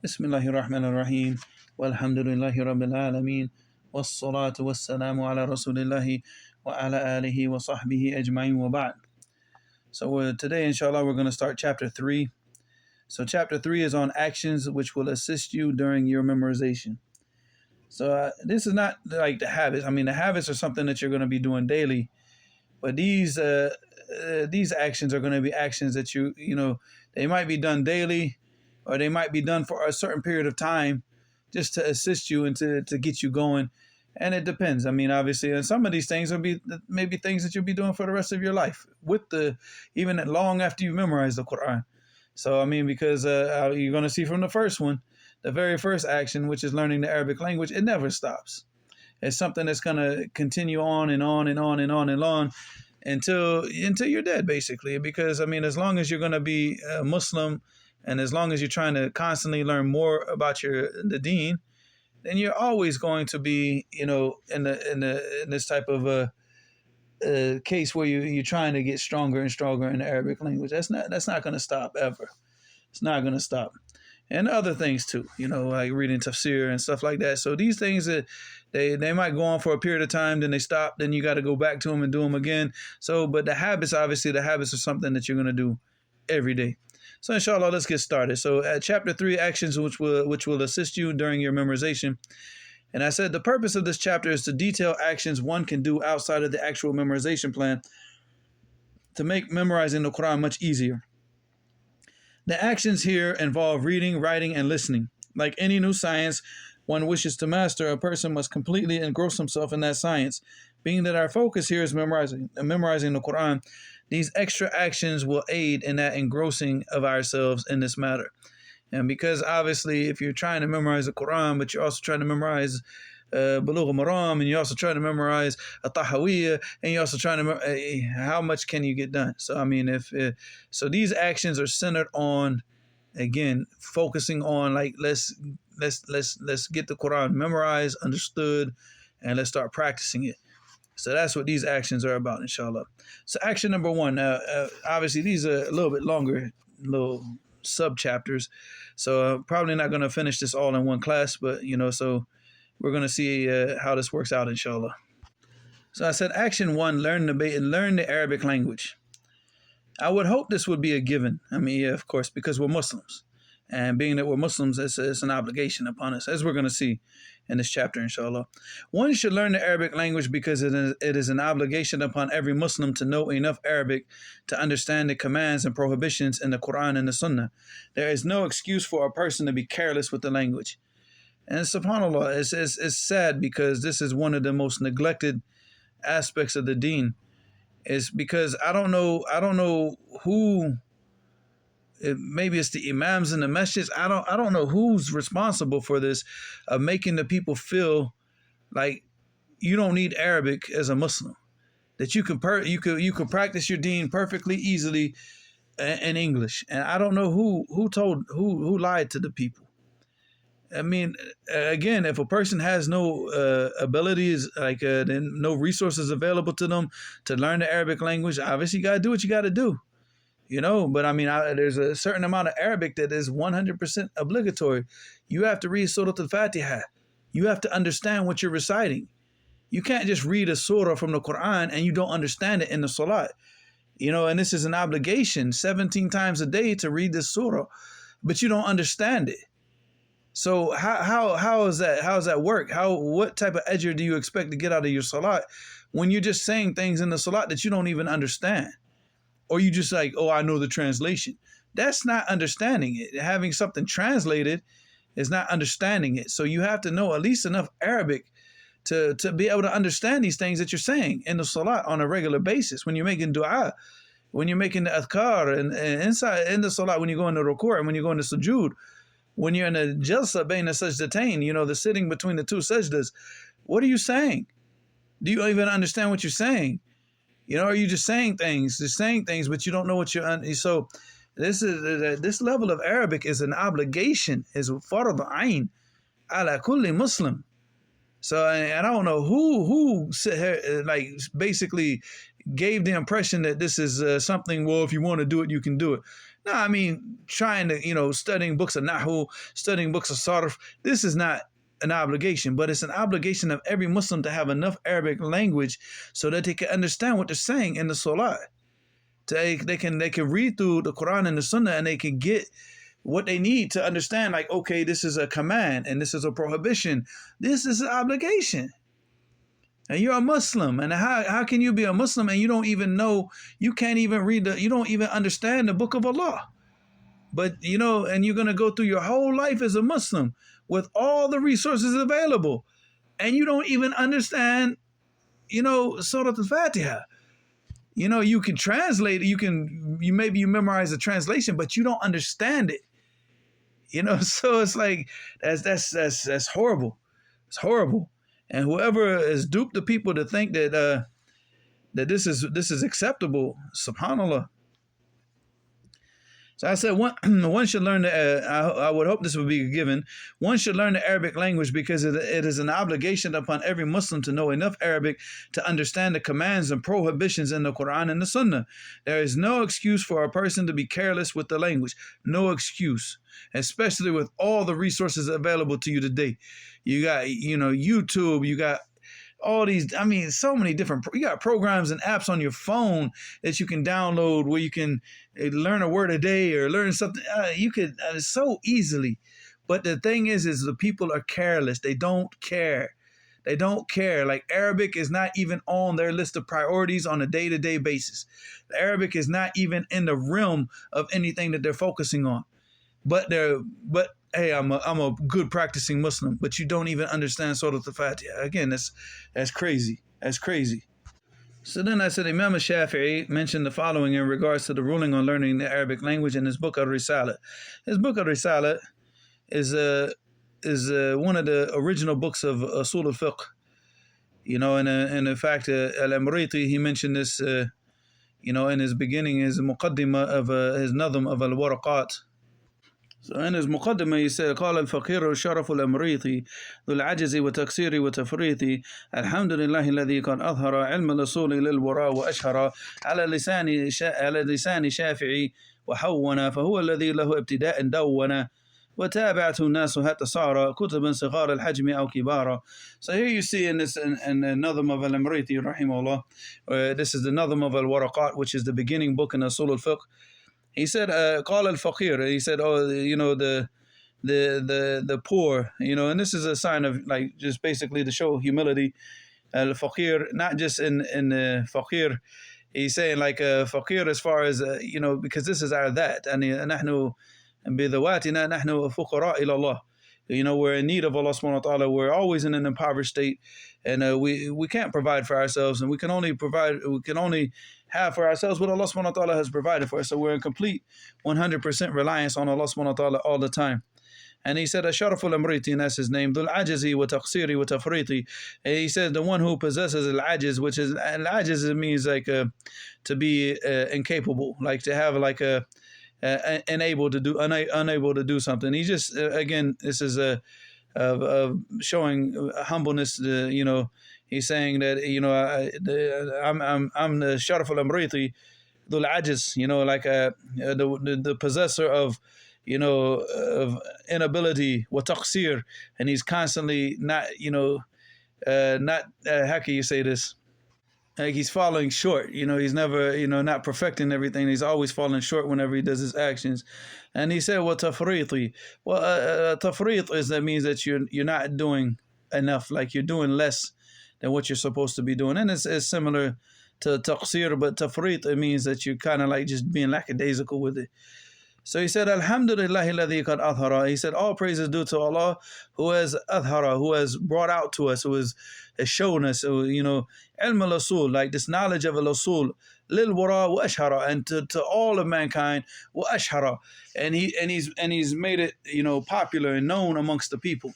Bismillahir Rahmanir Rahim. Walhamdulillahi Rabbil Alameen. Wassalatu wassalamu ala Rasulillahi wa ala alihi wa sahbihi ajma'in wa ba'd. So today, inshallah, we're going to start chapter 3. So chapter 3 is on actions which will assist you during your memorization. So this is not like the habits. I mean, the habits are something that you're going to be doing daily. But these actions are going to be actions that they might be done daily, or they might be done for a certain period of time, just to assist you and to get you going. And it depends. I mean, obviously, and some of these things will be maybe things that you'll be doing for the rest of your life, even long after you memorize the Qur'an. So I mean, because you're going to see from the first one, the very first action, which is learning the Arabic language, it never stops. It's something that's going to continue on and on and on and on and on until you're dead, basically. Because I mean, as long as you're going to be a Muslim, and as long as you're trying to constantly learn more about the Deen, then you're always going to be, in this type of a case where you're trying to get stronger and stronger in the Arabic language. That's not going to stop ever. It's not going to stop. And other things too, like reading tafsir and stuff like that. So these things that they might go on for a period of time, then they stop, then you got to go back to them and do them again. So, but the habits are something that you're going to do every day. So inshallah, let's get started. So at chapter 3, actions which will assist you during your memorization. And I said the purpose of this chapter is to detail actions one can do outside of the actual memorization plan to make memorizing the Quran much easier. The actions here involve reading, writing, and listening. Like any new science one wishes to master, a person must completely engross himself in that science. Being that our focus here is memorizing the Quran, these extra actions will aid in that engrossing of ourselves in this matter. And because obviously if you're trying to memorize the Quran, but you're also trying to memorize Bulugh al-Maram, and you're also trying to memorize a Tahawiyya, and you're also trying to how much can you get done? So I mean, so these actions are centered on, again, focusing on like let's get the Quran memorized, understood, and let's start practicing it. So that's what these actions are about, inshallah. So action number 1, obviously these are a little bit longer, little sub chapters, so probably not going to finish this all in one class, but so we're going to see how this works out, inshallah. So I said action 1, learn the Arabic language. I would hope this would be a given. I mean, yeah, of course, because we're Muslims. And being that we're Muslims, it's an obligation upon us, as we're going to see in this chapter, inshallah. One should learn the Arabic language because it is an obligation upon every Muslim to know enough Arabic to understand the commands and prohibitions in the Quran and the Sunnah. There is no excuse for a person to be careless with the language. And subhanAllah, it's sad because this is one of the most neglected aspects of the deen. It's because I don't know who. Maybe it's the imams and the masjids. I don't know who's responsible for this, of making the people feel like you don't need Arabic as a Muslim, that you can practice your deen perfectly easily in English. And I don't know who lied to the people. I mean, again, if a person has no abilities, like no resources available to them to learn the Arabic language, obviously you got to do what you got to do. But I mean, there's a certain amount of Arabic that is 100% obligatory. You have to read Surah Al-Fatiha. You have to understand what you're reciting. You can't just read a surah from the Quran and you don't understand it in the salat. And this is an obligation 17 times a day to read this surah, but you don't understand it. So how is that? How does that work? What type of ajr do you expect to get out of your salat when you're just saying things in the salat that you don't even understand? Or you just like, oh, I know the translation. That's not understanding it. Having something translated is not understanding it. So you have to know at least enough Arabic to be able to understand these things that you're saying in the salat on a regular basis. When you're making dua, when you're making the adhkar, and inside in the salat, when you go into ruku' and when you go into sujood, when you're in the jalsa bayna sajdatain, the sitting between the two sajdas, what are you saying? Do you even understand what you're saying? Are you just saying things, but you don't know what you're. So this level of Arabic is an obligation, is fard ayn ala kulli Muslim. So I don't know who basically gave the impression that this is something. Well, if you want to do it, you can do it. No, I mean, trying to, studying books of Nahu, studying books of Sarf, this is not an obligation, but it's an obligation of every Muslim to have enough Arabic language so that they can understand what they're saying in the Salah. They can read through the Qur'an and the Sunnah, and they can get what they need to understand, like, okay, this is a command and this is a prohibition. This is an obligation. And you're a Muslim. And how can you be a Muslim and you don't even know, you can't even read you don't even understand the book of Allah. But, and you're going to go through your whole life as a Muslim with all the resources available. And you don't even understand, Surah Al-Fatiha. You can translate, maybe you memorize the translation, but you don't understand it. So it's like, that's horrible. It's horrible. And whoever has duped the people to think that this is acceptable, subhanallah. So I said one should learn I would hope this would be given. One should learn the Arabic language because it is an obligation upon every Muslim to know enough Arabic to understand the commands and prohibitions in the Qur'an and the Sunnah. There is no excuse for a person to be careless with the language. No excuse, especially with all the resources available to you today. You got, YouTube, you got all these, so many different, you got programs and apps on your phone that you can download where you can learn a word a day or learn something. You could so easily. But the thing is the people are careless. They don't care. They don't care. Like, Arabic is not even on their list of priorities on a day-to-day basis. The Arabic is not even in the realm of anything that they're focusing on. But hey, I'm a good practicing Muslim, but you don't even understand Surah Al-Fatiha. Again, that's crazy. That's crazy. So then I said Imam Shafi'i mentioned the following in regards to the ruling on learning the Arabic language in his book Al-Risala. His book Al-Risala is one of the original books of Usul al-Fiqh. And in fact, Al-Amriti, he mentioned this, in his beginning, his muqaddimah of his nadhm of Al-Waraqat. So in his مقدمة he said قال الفقير الشرف الأمريطي ذو العجز وتقصير وتفريط الحمد لله الذي قد أظهر علم الأصول للوراء وأشهر على لسان شافعي وحون فهو الذي له ابتداء دون وتابعته الناس حتى صار كتبا صغار الحجم أو كبارا. So here you see in this in Nadhm of Al-Amriti rahimahullah, this is the Nadhm of Al-Waraqat, which is the beginning book in Usul al-Fiqh. He said, "Qal al-faqir." He said, "Oh, the poor, and this is a sign of, like, just basically to show humility. Al-faqir, not just in faqir. He's saying, like, faqir as far as because this is our that, and نحن بذواتنا نحن فقراء إلى الله. We're in need of Allah subhanahu wa ta'ala. We're always in an impoverished state, and we can't provide for ourselves, and we can only have for ourselves what Allah subhanahu wa ta'ala has provided for us. So we're in complete 100% reliance on Allah subhanahu wa ta'ala all the time." And he said, Asharaful Amriti, and that's his name, Dhul Ajazi wa Taqsiri wa Tafriti. He said, the one who possesses Al-Ajiz, which is, Al-Ajiz, it means like to be incapable, like to have like unable to do something. He just, again, this is showing humbleness, He's saying that, I'm the Sharaf al-Amriti, Dhul Ajiz, like the possessor of, of inability, wa taqsir, and he's constantly not, how can you say this? Like, he's falling short, he's never, not perfecting everything. He's always falling short whenever he does his actions. And he said, well, tafriqi. Well, tafriq that means that you're not doing enough, like you're doing less than what you're supposed to be doing. And it's similar to taqsir, but tafriq, it means that you're kind of like just being lackadaisical with it. So he said, Alhamdulillah alladhi qad adhara. He said, all praise is due to Allah who has adhara, who has brought out to us, who has shown us, ilm al-usul, like this knowledge of al-usul, lil wara wa ashhara, and to all of mankind, wa ashhara, and he's made it, popular and known amongst the people.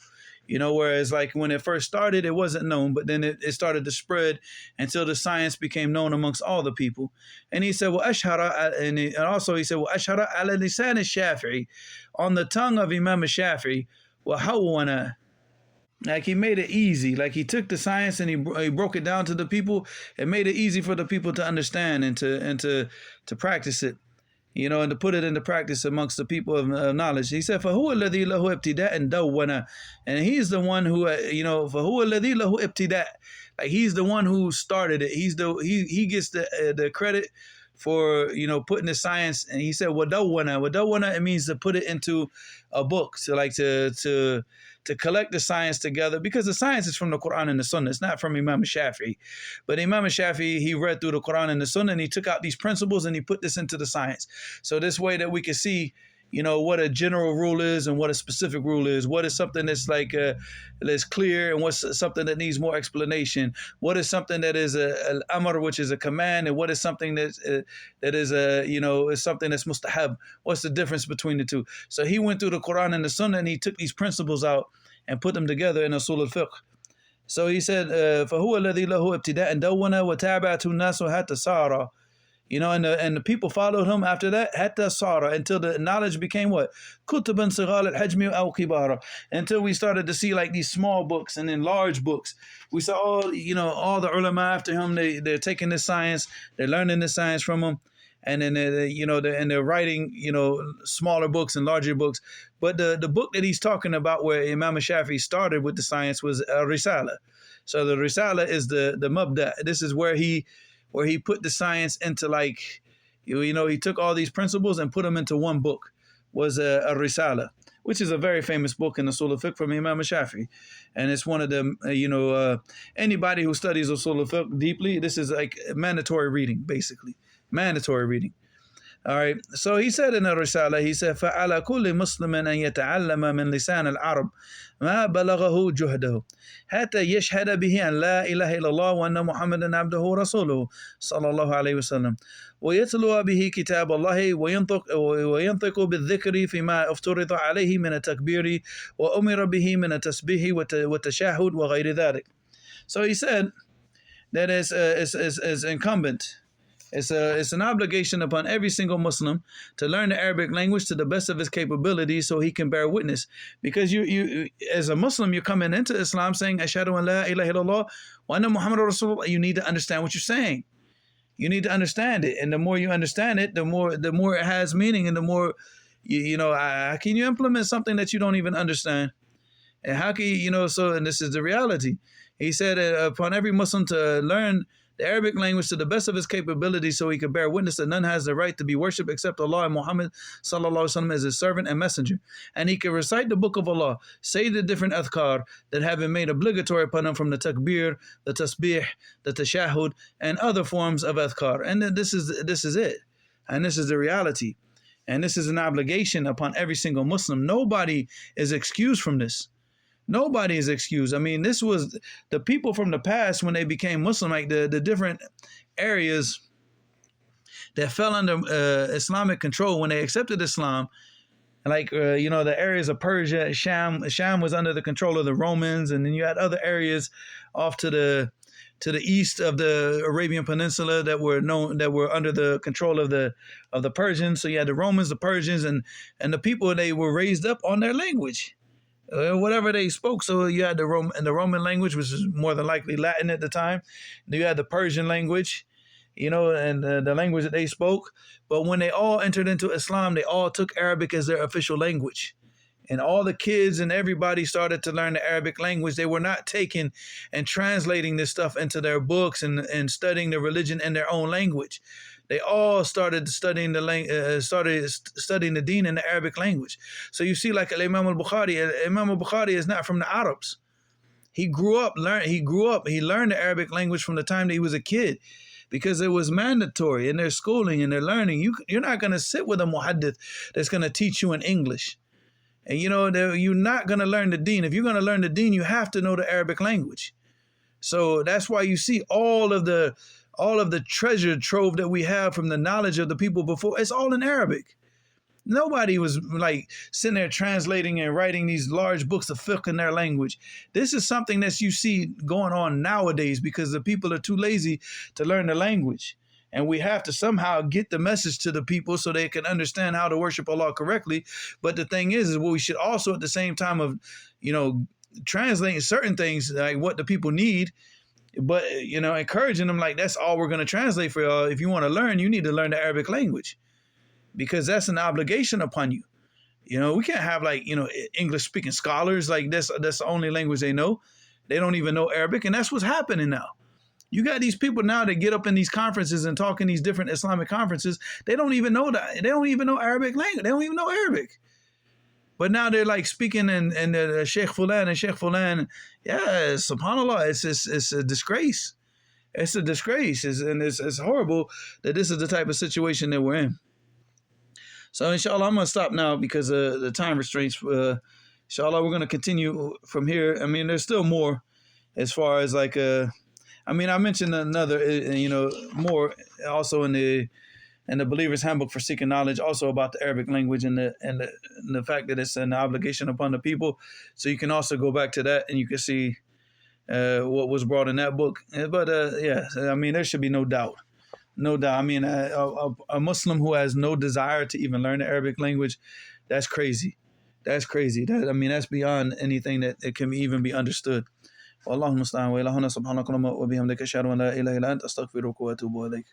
Whereas like when it first started, it wasn't known, but then it started to spread until the science became known amongst all the people. And he said, well, ashhara, and also he said, well, ashhara ala lisan al-Shafi'i, on the tongue of Imam al-Shafi'i, wa hawwana, like he made it easy. Like he took the science and he broke it down to the people and made it easy for the people to understand and to practice it. and to put it into practice amongst the people of knowledge. He said, فَهُوَ الَّذِي لَهُ ابْتِدَاءً دَوَّنَ. And he's the one who, فَهُوَ الَّذِي لَهُ ابْتِدَاء. Like he's the one who started it. He gets the credit for, putting the science. And he said, وَدَوَّنَ. وَدَوَّنَ, it means to put it into a book. So like to collect the science together, because the science is from the Qur'an and the Sunnah. It's not from Imam Shafi'i. But Imam Shafi'i, he read through the Qur'an and the Sunnah, and he took out these principles and he put this into the science. So this way that we can see, what a general rule is and what a specific rule is. What is something that's that's clear, and what's something that needs more explanation. What is something that is an amr, which is a command, and what is something that is is something that's mustahab. What's the difference between the two? So he went through the Quran and the Sunnah, and he took these principles out and put them together in Usul al-Fiqh. So he said, فَهُوَ الَّذِي لَهُ ابْتِدَاءً دَوَّنَ وَتَابَعَتُ النَّاسُ حَتَّى صَارَ. And the people followed him after that, hatta sara, until the knowledge became what? Kutuban sighar al-hajmi aw kibara. Until we started to see like these small books and then large books. We saw all the ulama after him, they're taking this science, they're learning this science from him. And then they're writing smaller books and larger books. But the book that he's talking about, where Imam Shafi'i started with the science, was Risala. So the Risala is the mabda. This is where he put the science into he took all these principles and put them into one book, was a Risala, which is a very famous book in the Usul al-Fiqh from Imam Shafi'i. And it's one of the, anybody who studies Usul al-Fiqh deeply, this is like mandatory reading, basically. Mandatory reading. All right. So he said in the Risala, he said, فَعَلَى كُلِّ مُسْلِمٍ أَن يَتَعَلَّمَ مِنْ لِسَانِ الْعَرَبِ مَا بَلَغَهُ جُهْدَهُ حَتَّى يَشْهَدَ بِهِ أَنْ لَا إِلَهَ إِلَّا اللَّهُ وَأَنَّ مُحَمَّدًا عَبْدُهُ وَرَسُولُهُ صلى الله عليه وسلم ويتلو به كتاب الله وينطق بالذكر فيما افترض عليه من التكبير وأمر به من التسبيح والتشهد وغير ذلك. So he said that it's incumbent. It's an obligation upon every single Muslim to learn the Arabic language to the best of his capabilities, so he can bear witness. Because you as a Muslim, you're coming into Islam saying, Ashhadu an la ilaha illallah wa anna Muhammadur Rasulullah. You need to understand what you're saying. You need to understand it. And the more you understand it, the more it has meaning, and the more, how can you implement something that you don't even understand? And how can and this is the reality. He said upon every Muslim to learn the Arabic language to the best of his capability, so he could bear witness that none has the right to be worshipped except Allah, and Muhammad sallallahu alaihi wasallam is his servant and messenger. And he can recite the book of Allah, say the different adhkar that have been made obligatory upon him from the takbir, the tasbih, the tashahud, and other forms of adhkar. And then this is it. And this is the reality. And this is an obligation upon every single Muslim. Nobody is excused from this. Nobody is excused. I mean, this was the people from the past when they became Muslim, like the different areas that fell under Islamic control when they accepted Islam. Like, the areas of Persia, Sham was under the control of the Romans. And then you had other areas off to the east of the Arabian Peninsula that were under the control of the Persians. So you had the Romans, the Persians, and the people, they were raised up on their language. Whatever they spoke. So you had the Roman language, which is more than likely Latin at the time. You had the Persian language, and the language that they spoke. But when they all entered into Islam, they all took Arabic as their official language. And all the kids and everybody started to learn the Arabic language. They were not taking and translating this stuff into their books and studying the religion in their own language. They all started studying studying the deen in the Arabic language. So you see, like Imam al-Bukhari is not from the Arabs. He learned the Arabic language from the time that he was a kid, because it was mandatory in their schooling and their learning. You're not going to sit with a muhaddith that's going to teach you in English. And you're not going to learn the deen. If you're going to learn the deen, you have to know the Arabic language. So that's why you see all of the treasure trove that we have from the knowledge of the people before, it's all in Arabic. Nobody was like sitting there translating and writing these large books of fiqh in their language. This is something that you see going on nowadays because the people are too lazy to learn the language. And we have to somehow get the message to the people so they can understand how to worship Allah correctly. But the thing is we should also, at the same time of, translating certain things, like what the people need, but, encouraging them, like, that's all we're going to translate for y'all. If you want to learn, you need to learn the Arabic language. because that's an obligation upon you. You know, we can't have like, you know, English speaking scholars like this. That's the only language they know. They don't even know Arabic. And that's what's happening now. You got these people now that get up in these conferences and talk in these different Islamic conferences. They don't even know that. They don't even know Arabic language. They don't even know Arabic. But now they're like speaking and Sheikh Fulan and Sheikh Fulan. Yeah, subhanAllah, it's a disgrace. It's a disgrace. It's horrible that this is the type of situation that we're in. So inshallah, I'm going to stop now because of the time restraints. Inshallah, we're going to continue from here. I mean, there's still more as far as like, I mean, I mentioned another, you know, more also in the Believer's Handbook for Seeking Knowledge, also about the Arabic language and the fact that it's an obligation upon the people. So you can also go back to that and you can see what was brought in that book. But yeah, I mean, there should be no doubt. No doubt. I mean, a Muslim who has no desire to even learn the Arabic language, that's crazy. That's crazy. I mean, that's beyond anything that it can even be understood. والله المستعان وإلهنا سبحانك اللهم وبحمدك أشهد أن لا إله إلا أنت أستغفرك وأتوب إليك.